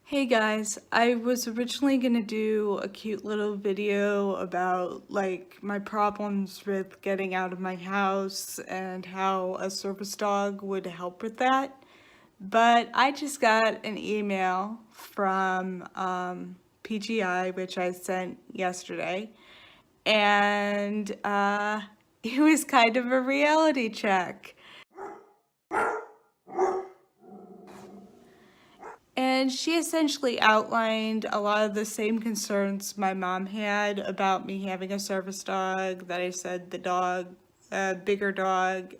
Hey guys, I was originally gonna do a cute little video about like my problems with getting out of my house and how a service dog would help with that. But I just got an email from PGI, which I sent yesterday, and it was kind of a reality check. And she essentially outlined a lot of the same concerns my mom had about me having a service dog, that I said the dog, a bigger dog,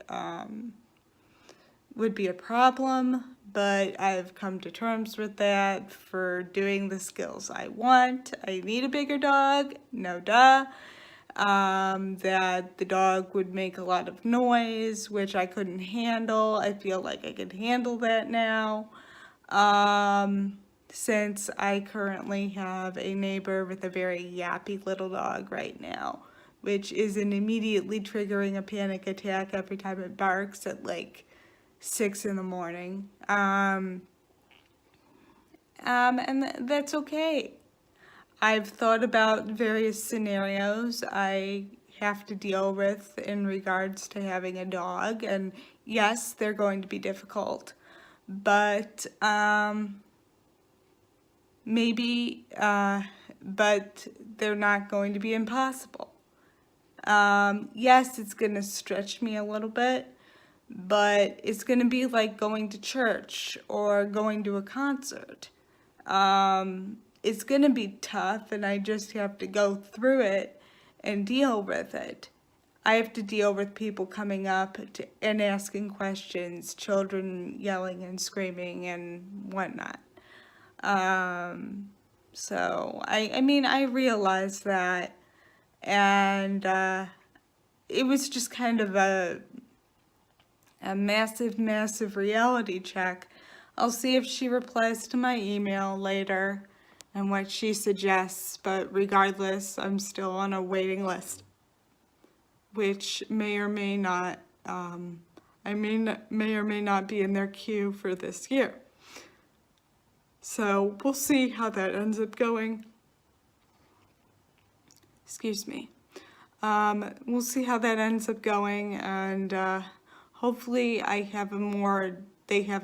would be a problem, but I've come to terms with that for doing the skills I want. I need a bigger dog, no duh. That the dog would make a lot of noise, which I couldn't handle. I feel like I could handle that now. Since I currently have a neighbor with a very yappy little dog right now, which isn't immediately triggering a panic attack every time it barks at like 6 in the morning. And that's okay. I've thought about various scenarios I have to deal with in regards to having a dog, and yes, they're going to be difficult, but but they're not going to be impossible. Yes, it's going to stretch me a little bit, but it's going to be like going to church or going to a concert. It's going to be tough, and I just have to go through it and deal with it. I have to deal with people coming up and asking questions, children yelling and screaming and whatnot. So I mean, I realized that, and it was just kind of a massive reality check. I'll see if she replies to my email later and what she suggests, but regardless, I'm still on a waiting list, which may or may not, may or may not be in their queue for this year. So we'll see how that ends up going. Excuse me. We'll see how that ends up going, and hopefully they have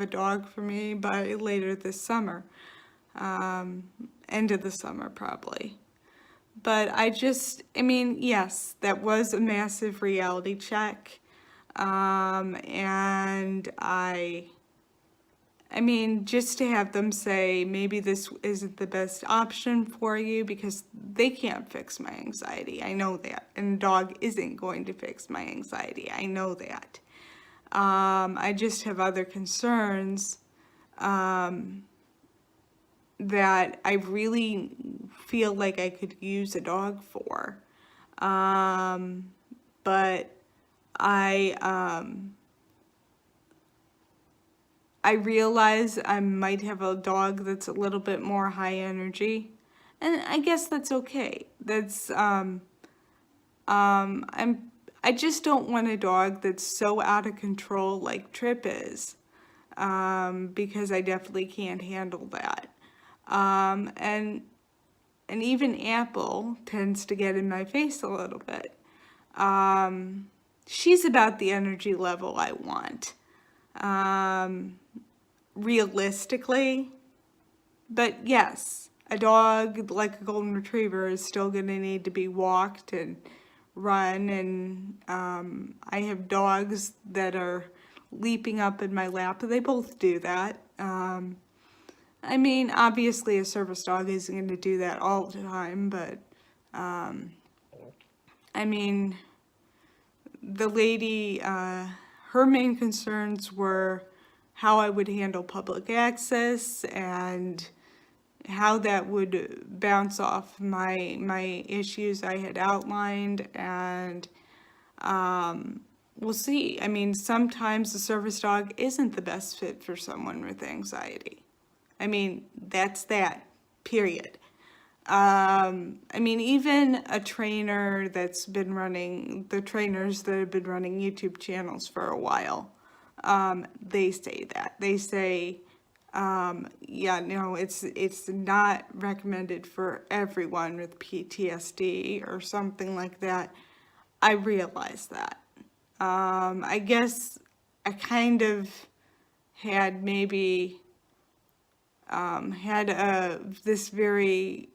a dog for me by later this summer. End of the summer probably. But I mean, yes, that was a massive reality check. And I mean, just to have them say, maybe this isn't the best option for you, because they can't fix my anxiety. I know that. And a dog isn't going to fix my anxiety. I know that. I just have other concerns that I really feel like I could use a dog for. But I realize I might have a dog that's a little bit more high energy, and I guess that's okay. That's I just don't want a dog that's so out of control like Trip is, because I definitely can't handle that. And even Apple tends to get in my face a little bit. She's about the energy level I want. Realistically, but yes, a dog like a golden retriever is still going to need to be walked and run, and I have dogs that are leaping up in my lap. They both do that. I mean, obviously a service dog isn't going to do that all the time, but I mean, the lady, her main concerns were how I would handle public access and how that would bounce off my issues I had outlined, and we'll see. I mean, sometimes a service dog isn't the best fit for someone with anxiety. I mean, that's that, period. I mean, even a trainer that's been running, the trainers that have been running YouTube channels for a while, they say that. They say Yeah, no, it's not recommended for everyone with PTSD or something like that. I realize that. I guess I kind of had maybe had this very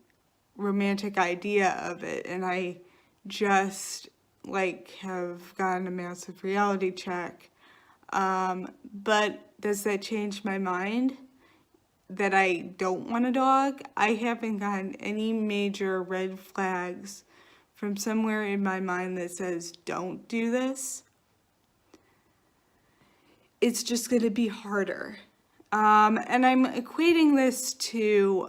romantic idea of it, and I just like have gotten a massive reality check. But does that change my mind that I don't want a dog? I haven't gotten any major red flags from somewhere in my mind that says don't do this. It's just going to be harder. And I'm equating this to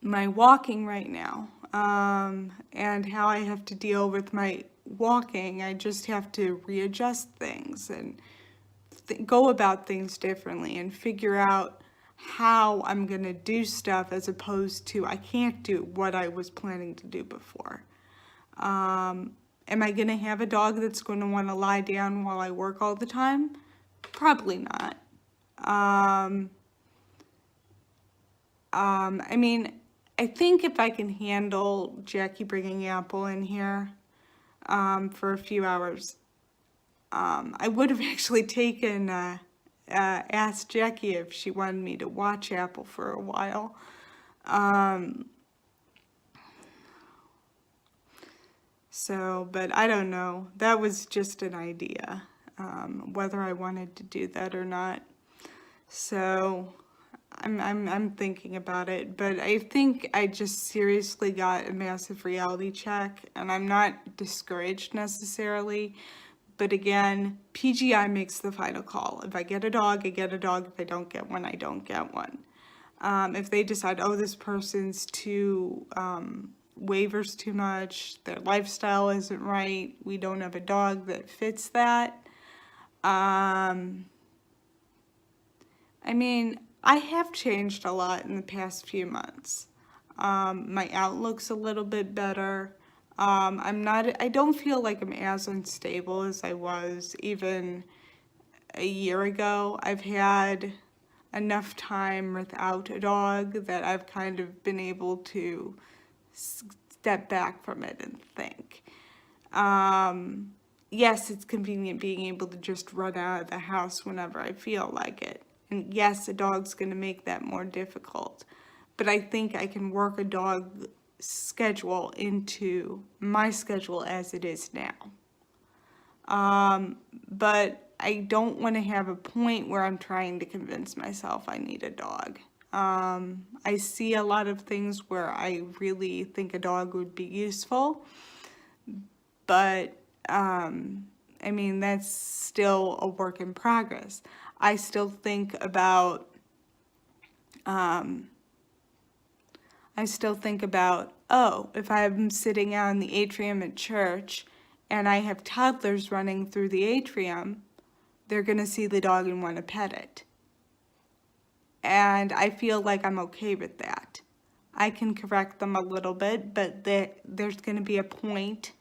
my walking right now, and how I have to deal with my walking. I just have to readjust things and go about things differently and figure out how I'm going to do stuff as opposed to I can't do what I was planning to do before. Am I going to have a dog that's going to want to lie down while I work all the time? Probably not. I mean, I think if I can handle Jackie bringing Apple in here for a few hours, I would have actually taken, asked Jackie if she wanted me to watch Apple for a while. But I don't know. That was just an idea, whether I wanted to do that or not. So I'm thinking about it, but I think I just seriously got a massive reality check, and I'm not discouraged necessarily. But again, PGI makes the final call. If I get a dog, I get a dog. If I don't get one, I don't get one. If they decide, oh, this person's too, wavers too much, their lifestyle isn't right, we don't have a dog that fits that. I mean, I have changed a lot in the past few months. My outlook's a little bit better. I don't feel like I'm as unstable as I was even a year ago. I've had enough time without a dog that I've kind of been able to step back from it and think. Yes, it's convenient being able to just run out of the house whenever I feel like it. And yes, a dog's going to make that more difficult. But I think I can work a dog schedule into my schedule as it is now. But I don't want to have a point where I'm trying to convince myself I need a dog. I see a lot of things where I really think a dog would be useful, but I mean, that's still a work in progress. I still think about oh, if I'm sitting out in the atrium at church and I have toddlers running through the atrium, they're going to see the dog and want to pet it. And I feel like I'm okay with that. I can correct them a little bit, but there's going to be a point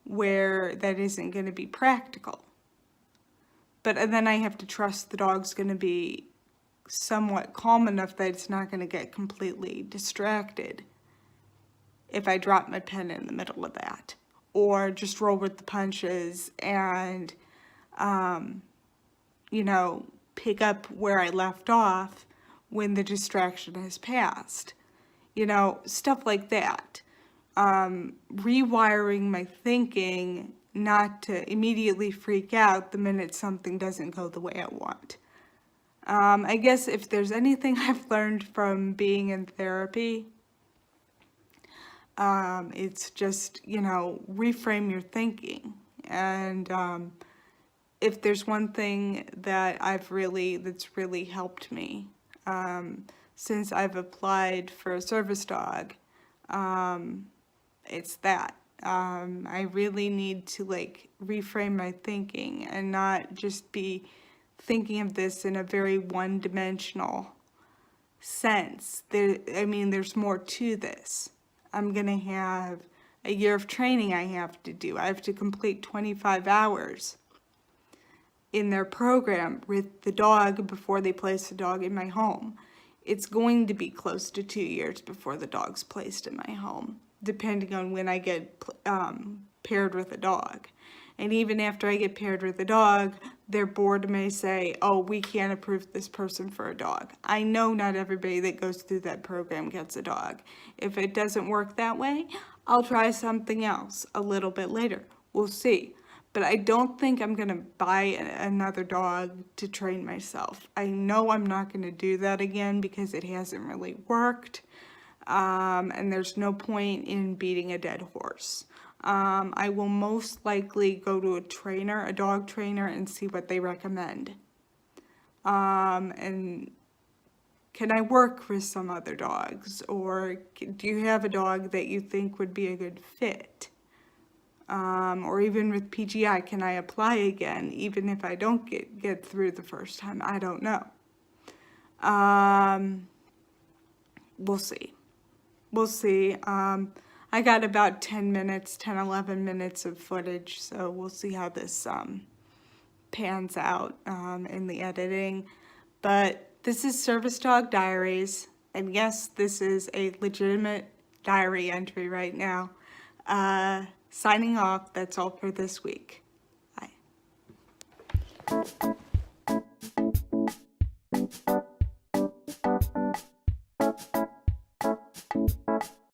where that isn't going to be practical. But then I have to trust the dog's going to be somewhat calm enough that it's not going to get completely distracted if I drop my pen in the middle of that, or just roll with the punches and, pick up where I left off when the distraction has passed. Stuff like that. Rewiring my thinking not to immediately freak out the minute something doesn't go the way I want. I guess if there's anything I've learned from being in therapy, it's just, reframe your thinking. And if there's one thing that that's really helped me since I've applied for a service dog, it's that. I really need to reframe my thinking and not just be thinking of this in a very one-dimensional sense. There's more to this. I'm going to have a year of training I have to do. I have to complete 25 hours. in their program with the dog before they place the dog in my home. It's going to be close to 2 years before the dog's placed in my home, depending on when I get paired with a dog. And even after I get paired with a dog, their board may say, oh, we can't approve this person for a dog. I know not everybody that goes through that program gets a dog. If it doesn't work that way, I'll try something else a little bit later. We'll see. But I don't think I'm going to buy another dog to train myself. I know I'm not going to do that again because it hasn't really worked. And there's no point in beating a dead horse. I will most likely go to a dog trainer, and see what they recommend. And can I work with some other dogs? Or do you have a dog that you think would be a good fit? Or even with PGI, can I apply again, even if I don't get through the first time? I don't know. We'll see. We'll see. I got about 11 minutes of footage, so we'll see how this pans out in the editing. But this is Service Dog Diaries, and yes, this is a legitimate diary entry right now. Signing off, that's all for this week. Bye.